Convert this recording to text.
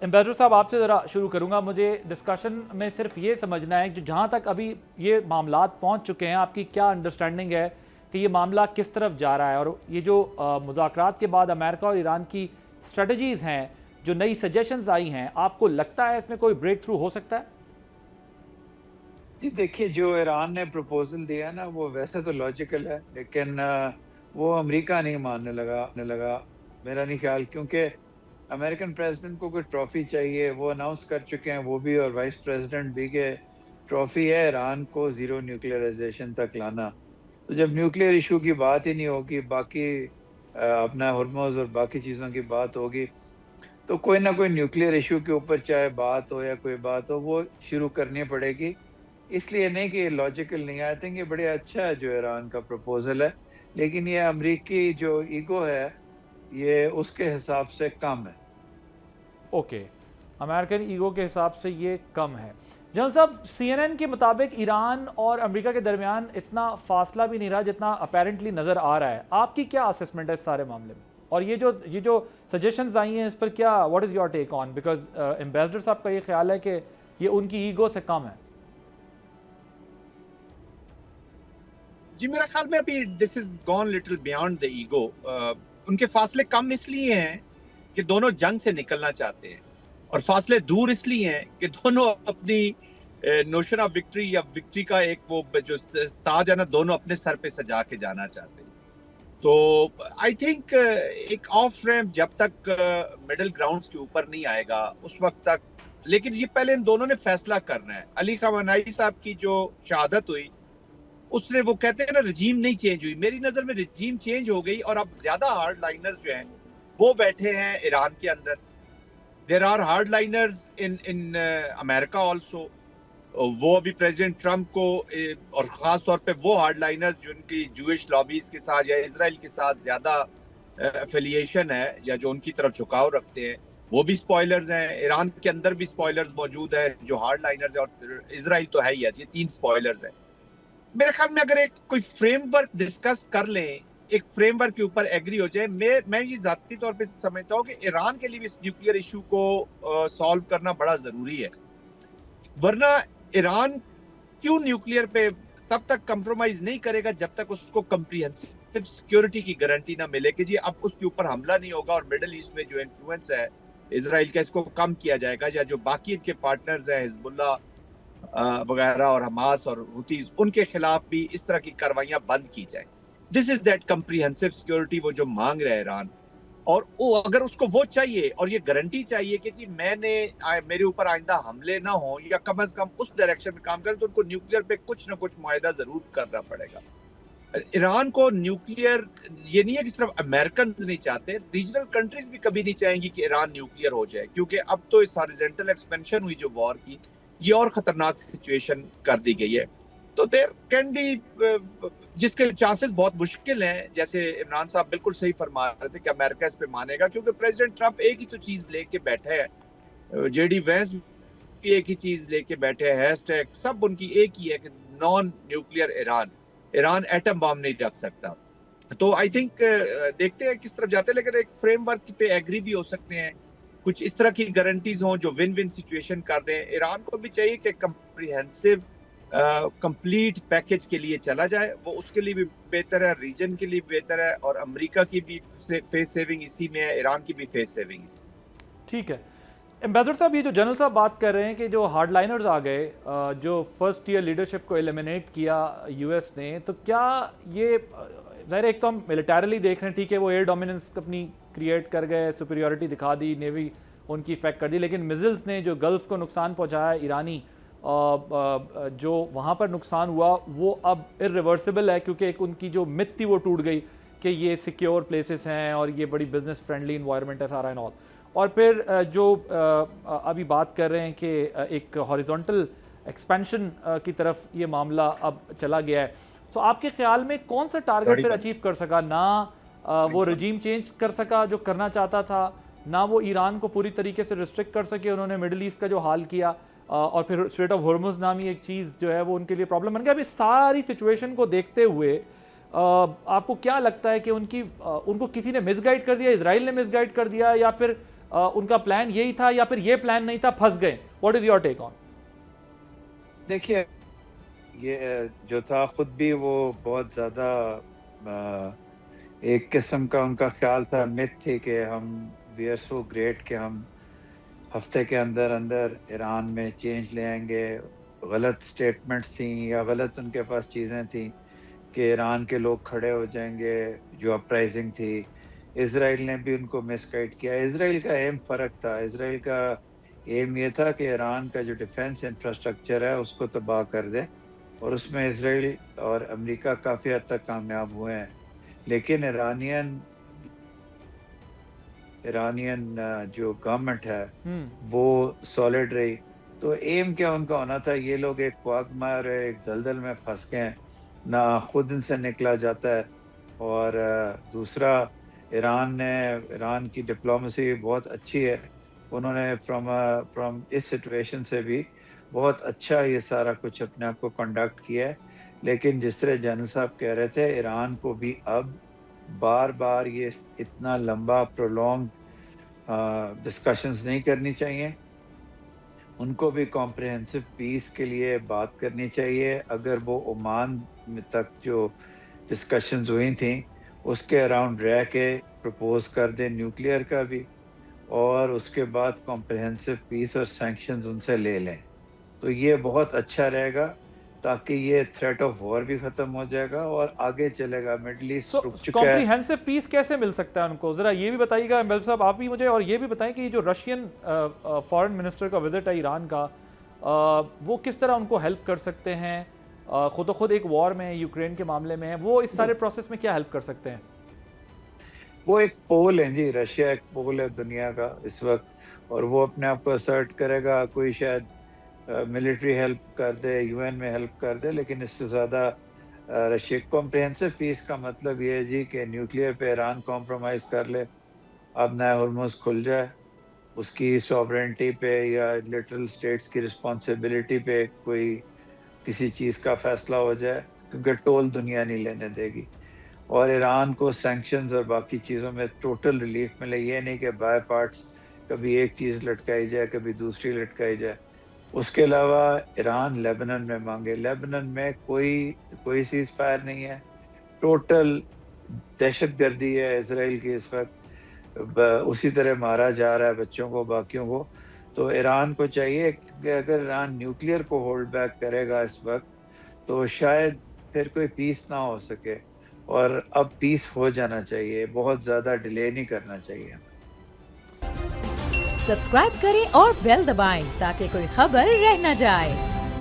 Ambassador साहब आपसे ज़रा शुरू करूंगा। मुझे डिस्कशन में सिर्फ ये समझना है कि जहां तक अभी ये मामलात पहुंच चुके हैं, आपकी क्या अंडरस्टैंडिंग है कि ये मामला किस तरफ जा रहा है, और ये जो मुज़ाकरात के बाद अमेरिका और ईरान की स्ट्रेटजीज़ हैं, जो नई सजेशंस आई हैं, आपको लगता है इसमें कोई ब्रेक थ्रू हो सकता है? जी देखिए, जो ईरान ने प्रपोज़ल दिया ना वो वैसे तो लॉजिकल है, लेकिन वो अमेरिका नहीं मानने लगा मेरा नहीं ख्याल, क्योंकि अमेरिकन प्रेसिडेंट को कोई ट्रॉफ़ी चाहिए, वो अनाउंस कर चुके हैं वो भी और वाइस प्रेसिडेंट भी, कि ट्रॉफ़ी है ईरान को ज़ीरो न्यूक्लियराइज़ेशन तक लाना। तो जब न्यूक्लियर इश्यू की बात ही नहीं होगी, बाकी अपना हॉर्मोज़ और बाकी चीज़ों की बात होगी, तो कोई ना कोई न्यूक्लियर इश्यू के ऊपर चाहे बात हो या कोई बात हो, वो शुरू करनी पड़ेगी। इसलिए नहीं कि ये लॉजिकल नहीं है, आई थिंक ये बड़े अच्छा है जो ईरान का प्रपोज़ल है, लेकिन ये अमरीकी जो ईगो है, ये उसके हिसाब से कम है। ओके, अमेरिकन ईगो के हिसाब से ये कम है। जनरल साहब, सीएनएन के मुताबिक ईरान और अमेरिका के दरमियान इतना फासला भी नहीं रहा जितना अपेरेंटली नज़र आ रहा है। आपकी क्या असेसमेंट है इस सारे मामले में, और ये जो सजेशंस आई हैं इस पर क्या, what is your take on? Because ambassador साहब का ये ख्याल है कि ये उनकी ईगो से कम है। जी, मेरा ख्याल में अभी this is gone little beyond the ego. उनके फासले कम इसलिए हैं कि दोनों जंग से निकलना चाहते हैं, और फासले दूर इसलिए हैं कि दोनों अपनी नोशन ऑफ विक्ट्री या विक्ट्री का एक वो जो ताज है ना, दोनों अपने सर पे सजा के जाना चाहते हैं। तो आई थिंक एक ऑफ रैम्प जब तक मिडिल ग्राउंड्स के ऊपर नहीं आएगा उस वक्त तक, लेकिन ये पहले इन दोनों ने फैसला करना है। अली खamenei साहब की जो शहादत हुई, उसने, वो कहते हैं ना, रजीम नहीं चेंज हुई, मेरी नजर में रजीम चेंज हो गई, और अब ज्यादा हार्ड लाइनर्स जो हैं वो बैठे हैं ईरान के अंदर। There are hard liners in in America also. वो अभी प्रेसिडेंट ट्रंप को और खास तौर पे वो हार्ड लाइनर्स जिनकी जूइश लॉबीज के साथ या इसराइल के साथ ज्यादा एफिलिएशन है या जो उनकी तरफ झुकाव रखते हैं, वो भी स्पॉयलर्स हैं। ईरान के अंदर भी स्पॉयलर्स मौजूद है जो हार्ड लाइनर्स है, और इसराइल तो है ही है। ये तीन स्पॉयलर्स हैं। मेरे ख्याल में अगर एक कोई फ्रेमवर्क डिस्कस कर लें, एक फ्रेमवर्क के ऊपर एग्री हो जाए, मैं ये जाती तौर पे समझता हूँ कि ईरान के लिए भी इस न्यूक्लियर इशू को सॉल्व करना बड़ा जरूरी है। वरना ईरान क्यों न्यूक्लियर पे तब तक कंप्रोमाइज नहीं करेगा जब तक उसको कम्प्रीहेंसिव सिक्योरिटी की गारंटी ना मिले कि जी अब उसके ऊपर हमला नहीं होगा, और मिडिल ईस्ट में जो इन्फ्लुएंस है इसराइल का, इसको कम किया जाएगा, या जो बाकी इनके पार्टनर्स हैं हिजबुल्ला वगैरह और हमास और हुतीज, उनके खिलाफ भी इस तरह की कार्रवाइयां बंद की जाए। This is that comprehensive security वो जो मांग रहा है ईरान। और वो अगर उसको वो चाहिए और ये गारंटी चाहिए कि जी मेरे ऊपर आइंदा हमले ना हो, या कम से कम उस डायरेक्शन में काम करें, तो उनको न्यूक्लियर पे कुछ ना कुछ मुआहदा जरूर करना पड़ेगा। ईरान को न्यूक्लियर, ये नहीं है कि सिर्फ अमेरिकन नहीं चाहते, रीजनल कंट्रीज भी कभी नहीं चाहेंगी कि ईरान न्यूक्लियर हो जाए, क्योंकि अब तो इस हॉरिजॉन्टल एक्सपेंशन हुई जो वॉर की, ये और खतरनाक सिचुएशन कर दी गई है। तो देयर कैन बी, जिसके चांसेस बहुत मुश्किल हैं, जैसे इमरान साहब बिल्कुल सही फरमा रहे थे कि अमेरिका इस पे मानेगा, क्योंकि प्रेसिडेंट ट्रंप एक ही तो चीज लेके बैठे हैं, जेडी वेंस भी एक ही चीज लेके बैठे हैं, हैशटैग सब उनकी एक ही है कि non nuclear Iran, Iran atom bomb नहीं रख सकता। तो आई थिंक देखते हैं किस तरफ जाते हैं, लेकिन एक फ्रेमवर्क पे एग्री भी हो सकते हैं, कुछ इस तरह की गारंटीज हों जो विन विन सिचुएशन कर दें। ईरान को भी चाहिए कि कंप्रीहेंसिव कंप्लीट पैकेज के लिए चला जाए, वो उसके लिए भी बेहतर है, रीजन के लिए बेहतर है, और अमेरिका की भी फेस सेविंग इसी में है, ईरान की भी फेस सेविंग इसी। ठीक है एम्बेसडर साहब, ये जो जनरल साहब बात कर रहे हैं कि जो हार्डलाइनर्स आ गए, जो फर्स्ट ईयर लीडरशिप को एलिमिनेट किया यूएस ने, तो क्या ये ज़ाहिर एक तो हम मिलिटरली देख रहे हैं, ठीक है, वो एयर डोमिनेंस अपनी क्रिएट कर गए, सुपीरियॉरिटी दिखा दी, नेवी उनकी इफेक्ट कर दी, लेकिन मिज़िल्स ने जो गल्फ को नुकसान पहुंचाया ईरानी, जो वहाँ पर नुकसान हुआ वो अब इरिवर्सिबल है, क्योंकि एक उनकी जो मिथ थी वो टूट गई कि ये सिक्योर प्लेसेस हैं और ये बड़ी बिजनेस फ्रेंडली इन्वायरमेंट है सारा एंड ऑल। और फिर जो अभी बात कर रहे हैं कि एक हॉरिजॉन्टल एक्सपेंशन की तरफ ये मामला अब चला गया है, तो आपके ख्याल में कौन सा टारगेट फिर अचीव कर सका? ना वो रजीम चेंज कर सका जो करना चाहता था, ना वो ईरान को पूरी तरीके से रिस्ट्रिक्ट कर सके, उन्होंने मिडिल ईस्ट का जो हाल किया, और फिर स्ट्रेट ऑफ हॉर्मुज़ नामी एक चीज़ जो है वो उनके लिए प्रॉब्लम बन गया। अभी सारी सिचुएशन को देखते हुए आपको क्या लगता है कि उनको किसी ने मिसगाइड कर दिया, इजराइल ने मिसगाइड कर दिया, या फिर उनका प्लान यही था या फिर ये प्लान नहीं था, फंस गए? What is your take on? देखिए, ये जो था खुद भी वो बहुत ज़्यादा एक किस्म का उनका ख्याल था, मिथ थी कि हम वी आर सो ग्रेट कि हम हफ्ते के अंदर अंदर ईरान में चेंज ले आएंगे। गलत स्टेटमेंट्स थी या गलत उनके पास चीज़ें थी कि ईरान के लोग खड़े हो जाएंगे, जो अपराइजिंग थी। इसराइल ने भी उनको मिसगाइड किया। इसराइल का एम फ़र्क था। इसराइल का एम ये था कि ईरान का जो डिफेंस इंफ्रास्ट्रक्चर है उसको तबाह कर दे, और उसमें इसराइल और अमेरिका काफ़ी हद तक कामयाब हुए हैं। लेकिन ईरानियन जो गवर्नमेंट है वो सॉलिड रही। तो एम क्या उनका होना था, ये लोग एक क्वागमायर, एक दलदल में फंस गए हैं, ना खुद इनसे निकला जाता है। और दूसरा, ईरान की डिप्लोमेसी बहुत अच्छी है। उन्होंने फ्रॉम इस सिचुएशन से भी बहुत अच्छा ये सारा कुछ अपने आप को कंडक्ट किया है। लेकिन जिस तरह जनरल साहब कह रहे थे, ईरान को भी अब बार बार ये इतना लंबा प्रोलॉन्ग डिस्कशंस नहीं करनी चाहिए। उनको भी कॉम्प्रिहेंसिव पीस के लिए बात करनी चाहिए। अगर वो ओमान में तक जो डिस्कशंस हुई थी उसके अराउंड रह के प्रपोज कर दें न्यूक्लियर का भी, और उसके बाद कॉम्प्रिहेंसिव पीस और सैंक्शंस उनसे ले लें, तो ये बहुत अच्छा रहेगा, ताकि ये थ्रेट ऑफ वॉर भी खत्म हो जाएगा और आगे चलेगा। मिडल ईस्ट रुक चुका है। कॉम्प्रिहेंसिव पीस कैसे मिल सकता है उनको, जरा ये भी बताइएगा एम्बेसडर साहब आप भी मुझे, और ये भी बताएं कि ये जो रशियन फॉरेन मिनिस्टर का विजिट है ईरान का, वो किस तरह उनको हेल्प कर सकते हैं? खुद एक वॉर में, यूक्रेन के मामले में है, वो इस सारे प्रोसेस में क्या हेल्प कर सकते हैं? वो एक पोल है जी, रशिया एक पोल है दुनिया का इस वक्त, और वो अपने आप को असर्ट करेगा। कोई शायद मिलिट्री हेल्प कर दे, यूएन में हेल्प कर दे, लेकिन इससे ज़्यादा रशिया। कॉम्प्रिहेंसिव पीस का मतलब ये है जी कि न्यूक्लियर पे ईरान कॉम्प्रोमाइज़ कर ले, अब नया हॉर्मुज़ खुल जाए, उसकी सॉवरेनिटी पे या लिटरल स्टेट्स की रिस्पॉन्सिबिलिटी पे कोई किसी चीज़ का फैसला हो जाए, क्योंकि टोल दुनिया नहीं लेने देगी। और ईरान को सैंक्शंस और बाकी चीज़ों में टोटल रिलीफ मिले, ये नहीं कि बाय पार्ट्स कभी एक चीज़ लटकाई जाए, कभी दूसरी लटकाई जाए। उसके अलावा ईरान लेबनान में मांगे। लेबनान में कोई सीज़ फायर नहीं है, टोटल दहशतगर्दी है इसराइल की इस वक्त, उसी तरह मारा जा रहा है बच्चों को, बाकियों को। तो ईरान को चाहिए कि अगर ईरान न्यूक्लियर को होल्ड बैक करेगा इस वक्त, तो शायद फिर कोई पीस ना हो सके, और अब पीस हो जाना चाहिए, बहुत ज़्यादा डिले नहीं करना चाहिए। सब्सक्राइब करें और बेल दबाएं ताकि कोई खबर रह न जाए।